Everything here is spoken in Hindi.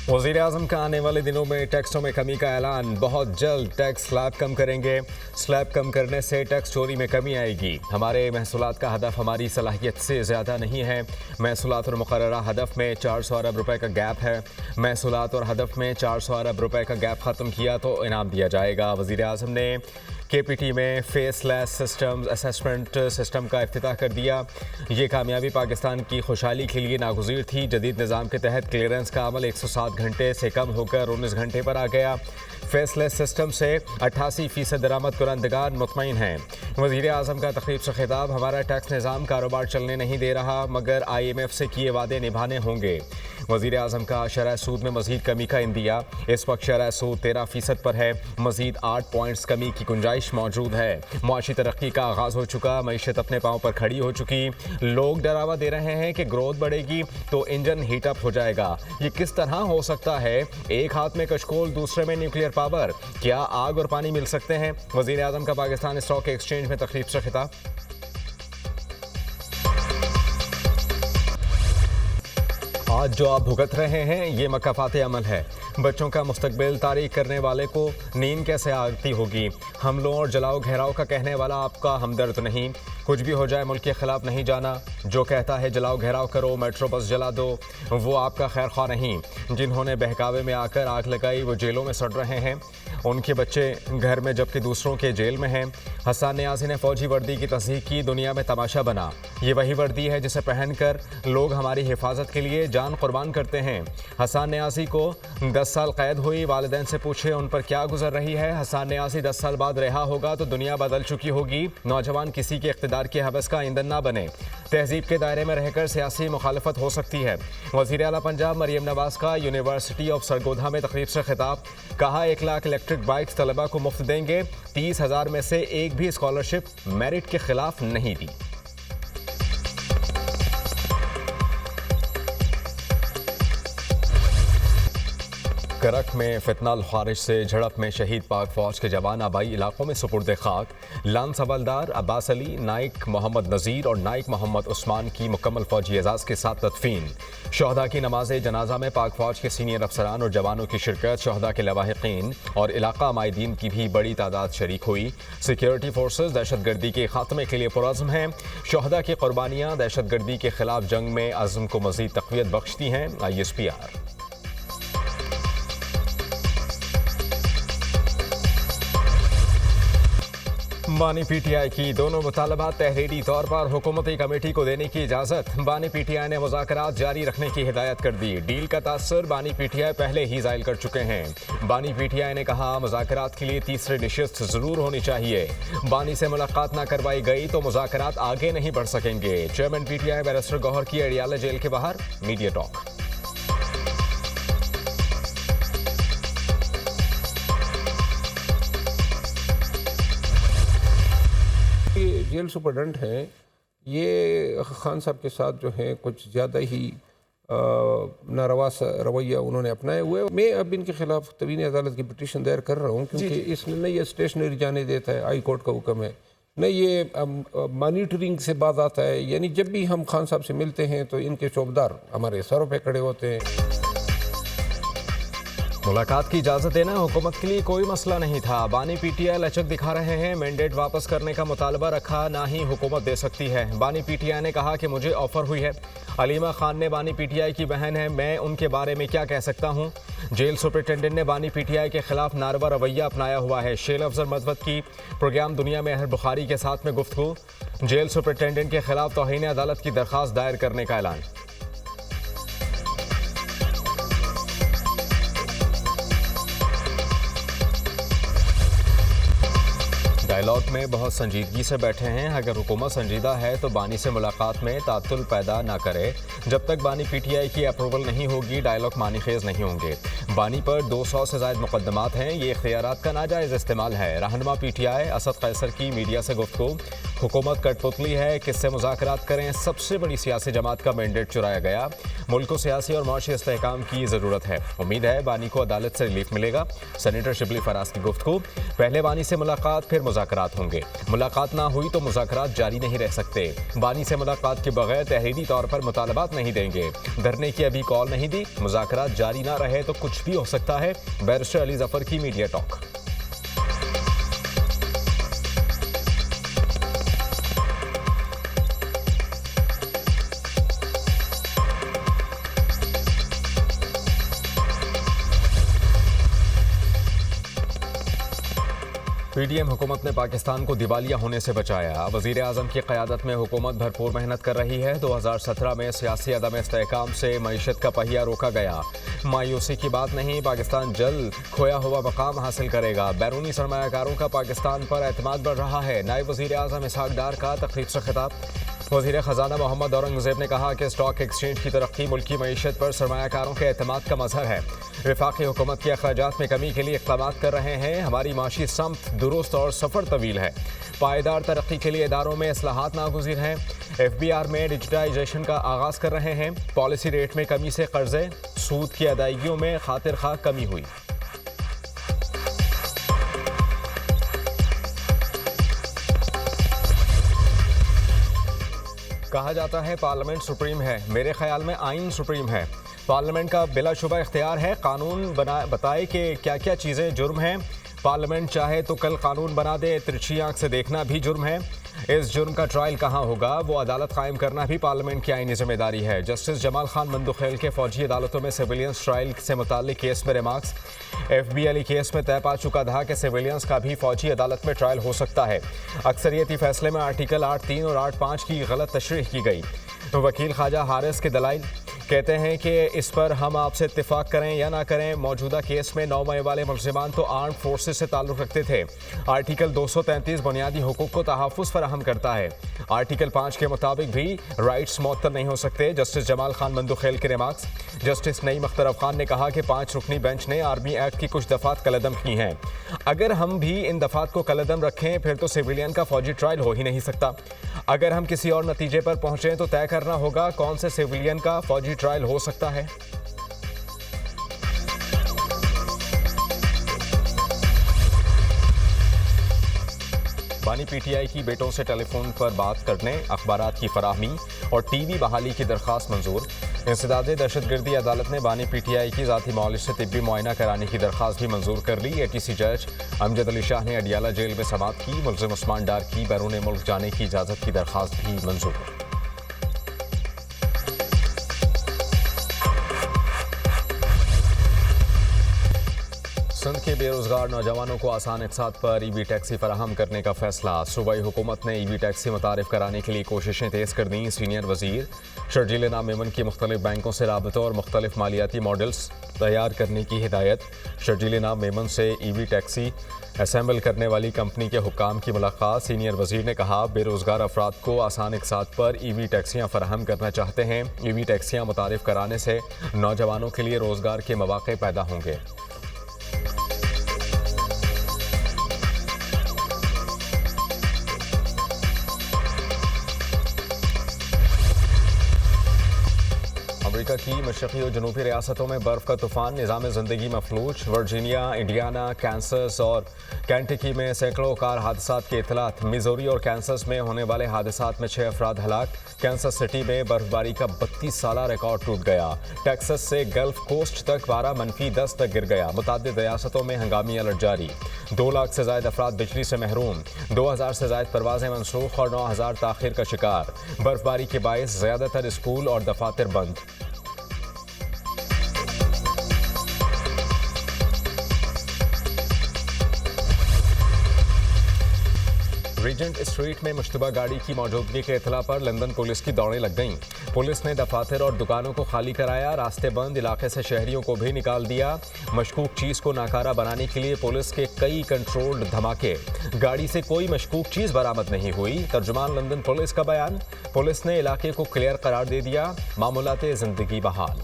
वज़ीर आज़म का आने वाले दिनों में टैक्सों में कमी का ऐलान। बहुत जल्द टैक्स स्लैब कम करेंगे। स्लैब कम करने से टैक्स चोरी में कमी आएगी। हमारे महसूलात का हदफ हमारी सलाहियत से ज़्यादा नहीं है। महसूलात और मुकर्ररा हदफ में 400 अरब रुपए का गैप है। महसूलात और हदफ में 400 अरब रुपए का गैप ख़त्म किया तो इनाम दिया जाएगा। वज़ीर आज़म ने KPT में फेसलेस सिस्टम्स असेसमेंट सिस्टम का इफ्तिताह कर दिया। ये कामयाबी पाकिस्तान की खुशहाली के लिए नागुज़ीर थी। जदीद निज़ाम के तहत क्लियरेंस का अमल 107 घंटे से कम होकर 19 घंटे पर आ गया। फेसलेस सिस्टम से 88% दरामद कुरंदगार मुतमईन हैं। वज़ीर आज़म का तक़रीब से खिताब। हमारा टैक्स निज़ाम कारोबार चलने नहीं दे रहा, मगर IMF से किए वादे निभाने होंगे। वज़ीर आज़म का शरह सूद में मज़ीद कमी का इंदिया। इस वक्त शरह सूद 13% पर है। मज़ीद 8 पॉइंट्स कमी की गुंजाइश मौजूद है। मुआशी तरक्की का आगाज़ हो चुका। मईशत अपने पाँव पर खड़ी हो चुकी। लोग डरावा दे रहे हैं कि ग्रोथ बढ़ेगी तो इंजन हीटअप हो जाएगा। ये किस तरह हो सकता है? एक हाथ में कशकोल, दूसरे में न्यूक्लियर पावर। क्या आग और पानी मिल सकते हैं? वज़ीर आज़म का पाकिस्तान स्टॉक एक्सचेंज में तकरीब से खिताब। आज जो आप भुगत रहे हैं ये मकाफाते अमल है। बच्चों का मुस्तकबिल तारीख करने वाले को नींद कैसे आती होगी? हमलों और जलाओ घेराव का कहने वाला आपका हमदर्द नहीं। कुछ भी हो जाए मुल्क के खिलाफ नहीं जाना। जो कहता है जलाओ घेराव करो, मेट्रो बस जला दो, वो आपका खैर ख्वाह नहीं। जिन्होंने बहकावे में आकर आग लगाई वो जेलों में सड़ रहे हैं। उनके बच्चे घर में जबकि दूसरों के जेल में हैं। हसन नियाज़ी ने फ़ौजी वर्दी की तस्दीक की। दुनिया में तमाशा बना। ये वही वर्दी है जिसे पहनकर लोग हमारी हिफाजत के लिए जान कुर्बान करते हैं। हसन नियाज़ी को 10 साल कैद हुई। वालिदैन से पूछे उन पर क्या गुजर रही है। हसन नियाज़ी 10 साल बाद रिहा होगा तो दुनिया बदल चुकी होगी। नौजवान किसी के इख्तिदार की हवस का ईंधन ना बने। तहजीब के दायरे में रहकर सियासी मुखालफत हो सकती है। वज़ीर आला पंजाब मरियम नवाज़ का यूनिवर्सिटी ऑफ सरगोधा में तकरीब से खिताब। कहा 1 लाख इलेक्ट्रिक बाइक्स तलबा को मुफ्त देंगे। 30,000 में से एक भी स्कॉलरशिप मेरिट के खिलाफ नहीं दी। करक में फितनाल खारिज से झड़प में शहीद पाक फौज के जवान आबाई इलाकों में सुपुर्द खाक। लांस हवलदार अब्बास अली, नाइक मोहम्मद नज़ीर और नाइक मोहम्मद उस्मान की मुकम्मल फौजी एजाज़ के साथ तदफीन। शहदा की नमाज जनाजा में पाक फौज के सीनियर अफसरान और जवानों की शिरकत। शहदा के लवाहिकीन और इलाका माहिदीन की भी बड़ी तादाद शरीक हुई। सिक्योरिटी फोर्सेज दहशत गर्दी के खात्मे के लिए पुरज़्म हैं। शहदा की कुर्बानियाँ दहशत गर्दी के खिलाफ जंग में अज़्म को मज़ीद तक़वियत बख्शती हैं। ISPR। बानी PTI की दोनों मुतालबात तहरीरी तौर पर हुकूमती कमेटी को देने की इजाज़त। बानी PTI ने मुज़ाकरात जारी रखने की हिदायत कर दी। डील का तासर बानी PTI पहले ही ज़ायल कर चुके हैं। बानी PTI ने कहा मुज़ाकरात के लिए तीसरी नशिस्त ज़रूर होनी चाहिए। बानी से मुलाकात ना करवाई गई तो मुज़ाकरात आगे नहीं बढ़ सकेंगे। चेयरमैन PTI बैरिस्टर गौहर की अडियाला जेल के बाहर मीडिया टॉक। जेल सुपरडेंट हैं, ये खान साहब के साथ जो है कुछ ज़्यादा ही नारवा रवैया उन्होंने अपनाए हुए। मैं अब इनके खिलाफ तवीनी अदालत की पिटीशन दायर कर रहा हूँ क्योंकि इसमें न ये स्टेशनरी जाने देता है, हाई कोर्ट का हुक्म है, न ये मॉनिटरिंग से बात आता है। यानी जब भी हम खान साहब से मिलते हैं तो इनके चौबदार हमारे सरों पे खड़े होते हैं। मुलाकात की इजाज़त देना हुकूमत के लिए कोई मसला नहीं था। बानी PTI लचक दिखा रहे हैं। मैंडेट वापस करने का मुतालबा रखा, ना ही हुकूमत दे सकती है। बानी PTI ने कहा कि मुझे ऑफर हुई है। अलीमा खान ने बानी PTI की बहन है, मैं उनके बारे में क्या कह सकता हूँ। जेल सुपरिटेंडेंट ने बानी PTI के खिलाफ नारवा रवैया अपनाया हुआ है। शेल अफजल मदवत की प्रोग्राम दुनिया में अहर बुखारी के साथ में गुफ्तगू। जेल सुपरिटेंडेंट के खिलाफ तौहीन अदालत की दरख्वास्त दायर करने का ऐलान। डायलॉग में बहुत संजीदगी से बैठे हैं। अगर हुकूमत संजीदा है तो बानी से मुलाकात में तातुल पैदा ना करे। जब तक बानी PTI की अप्रूवल नहीं होगी डायलॉग मानी खेज नहीं होंगे। बानी पर 200 से ज़ायद मुकदमात हैं। ये इख्तियारात का नाजायज़ इस्तेमाल है। रहनुमा PTI असद कैसर की मीडिया से गुफ्तगू। हुकूमत कठपुतली है, किससे मुज़ाकरात करें। सबसे बड़ी सियासी जमात का मैंडेट चुराया गया। मुल्क को सियासी और माशी इस्तेहकाम की ज़रूरत है। उम्मीद है बानी को अदालत से रिलीफ मिलेगा। सेनेटर शिबली फराज की गुफ्तगू। पहले बानी से मुलाकात फिर मुज़ाकरात। मुज़ाकरात होंगे। मुलाकात ना हुई तो मुज़ाकरात जारी नहीं रह सकते। बानी से मुलाकात के बगैर तहरीरी तौर पर मुतालबात नहीं देंगे। धरने की अभी कॉल नहीं दी। मुज़ाकरात जारी ना रहे तो कुछ भी हो सकता है। बैरिस्टर अली जफर की मीडिया टॉक। पीडीएम हुकूमत ने पाकिस्तान को दिवालिया होने से बचाया। वज़ीर आज़म की क़यादत में हुकूमत भरपूर मेहनत कर रही है। 2017 में सियासी अदम इस्तेहकाम से मईशत का पहिया रोका गया। मायूसी की बात नहीं, पाकिस्तान जल्द खोया हुआ मकाम हासिल करेगा। बैरूनी सरमायाकारों का पाकिस्तान पर एतमाद बढ़ रहा है। नायब वज़ीर आज़म इसहाक डार का तकरीब से खिताब। वज़ीर ख़जाना मोहम्मद औरंगज़ेब ने कहा कि स्टॉक एक्सचेंज की तरक्की मुल्की मईशत पर सरमायाकारों के एतमाद का मज़हर है। वफाकी हुकूमत के अखराजात में कमी के लिए इक़दाम कर रहे हैं। हमारी माशी समत दुरुस्त और सफ़र तवील है। पायदार तरक्की के लिए इदारों में इस्लाहात नागुज़ीर हैं। FBR में डिजिटाइजेशन का आगाज़ कर रहे हैं। पॉलिसी रेट में कमी से कर्ज़े सूद की अदायगियों में खातिर खा कमी हुई। कहा जाता है पार्लियामेंट सुप्रीम है। मेरे ख्याल में आइन सुप्रीम है। पार्लियामेंट का बिलाशुबा इख्तियार है कानून बताए कि क्या क्या चीज़ें जुर्म हैं। पार्लियामेंट चाहे तो कल कानून बना दे। तिरछी आंख से देखना भी जुर्म है। इस जुर्म का ट्रायल कहाँ होगा, वो अदालत कायम करना भी पार्लियामेंट की आईनी जिम्मेदारी है। जस्टिस जमाल खान मंदुखेल के फौजी अदालतों में सिविलियंस ट्रायल से मुताल्लिक केस में रिमार्क्स। FB अली केस में तय पा चुका था कि सिविलियंस का भी फौजी अदालत में ट्रायल हो सकता है। अक्सरियती फैसले में आर्टिकल 8(3) और 8(5) की गलत तशरीह की गई। वकील ख्वाजा हारिस के दलाइल कहते हैं कि इस पर हम आपसे इत्तेफाक करें या ना करें, मौजूदा केस में 9 मई वाले मुल्ज़िमान तो आर्म्ड फोर्सेस से ताल्लुक़ रखते थे। आर्टिकल 233 बुनियादी हुकूक को तहफ़्फ़ुज़ फराहम करता है। आर्टिकल 5 के मुताबिक भी राइट्स मुअत्तल नहीं हो सकते। जस्टिस जमाल खान मंदुखेल के रिमार्क्स। जस्टिस नईम अख्तर अफ़गान ने कहा कि 5 रुकनी बेंच ने आर्मी एक्ट की कुछ दफ़ात कलअदम की हैं। अगर हम भी इन दफ़ात को कलअदम रखें फिर तो सिविलियन का फौजी ट्रायल हो ही नहीं सकता। अगर हम किसी और नतीजे पर पहुंचें तो तय करना होगा कौन से सिविलियन का फौजी ट्रायल हो सकता है। बानी PTI की बेटों से टेलीफोन पर बात करने, अखबारात की फराहमी और TV बहाली की दरख्वास्त मंजूर। इंसदादे दहशतगर्दी अदालत ने बानी PTI की ज़ाती मौलिस से तिब्बी मुआयना कराने की दरख्वास्त भी मंजूर कर ली। ATC जज अमजद अली शाह ने अडियाला जेल में समाअत की। मुल्ज़िम उस्मान डार की बैरून मुल्क जाने की इजाज़त की दरख्वास्त भी मंजूर। सिंध के बेरोजगार नौजवानों को आसान अक़सात पर EV टैक्सी फराहम करने का फैसला। सूबाई हुकूमत ने EV टैक्सी मुतारिफ कराने के लिए कोशिशें तेज़ कर दी। सीनियर वज़ीर शर्जील नाम मेमन की मुख्तलिफ बैंकों से राबतों और मुख्तलिफ मालियाती मॉडल्स तैयार करने की हिदायत। शर्जील नाम मेमन से EV टैक्सी असेंबल करने वाली कंपनी के हुक्काम की मुलाकात। सीनियर वज़ीर ने कहा बेरोजगार अफराद को आसान अक़सात पर EV टैक्सियाँ फराहम करना चाहते हैं। EV टैक्सियाँ मुतारिफ कराने से नौजवानों के लिए रोज़गार के मौक़े पैदा होंगे। अमेरिका की मशरक़ी और जनूबी रियासतों में बर्फ़ का तूफ़ान, निज़ाम ज़िंदगी मफलूज। वर्जीनिया, इंडियाना, कैंसस और केंटकी में सैकड़ों कार हादसात की इतलात। मिज़ोरी और कैंसस में होने वाले हादसात में 6 अफराद हलाक। कैंसस सिटी में बर्फबारी का 32 साला रिकॉर्ड टूट गया। टेक्सास से गल्फ कोस्ट तक पारा -10 तक गिर गया। मुतादिद रियासतों में हंगामी अलर्ट जारी। 2 लाख से ज़ायद अफराद बिजली से महरूम। 2000 से ज़ायद परवाज़ें मनसूख और 9000 ताख़ीर का शिकार। बर्फबारी के बायस ज़्यादातर स्कूल और दफातर बंद। रीजेंट स्ट्रीट में मुश्तबा गाड़ी की मौजूदगी के इतला पर लंदन पुलिस की दौड़ें लग गईं। पुलिस ने दफातर और दुकानों को खाली कराया। रास्ते बंद इलाके से शहरियों को भी निकाल दिया। मशकूक चीज़ को नाकारा बनाने के लिए पुलिस के कई कंट्रोल्ड धमाके। गाड़ी से कोई मशकूक चीज़ बरामद नहीं हुई। तर्जुमान लंदन पुलिस का बयान। पुलिस ने इलाके को क्लियर करार दे दिया। मामूलाते ज़िंदगी बहाल।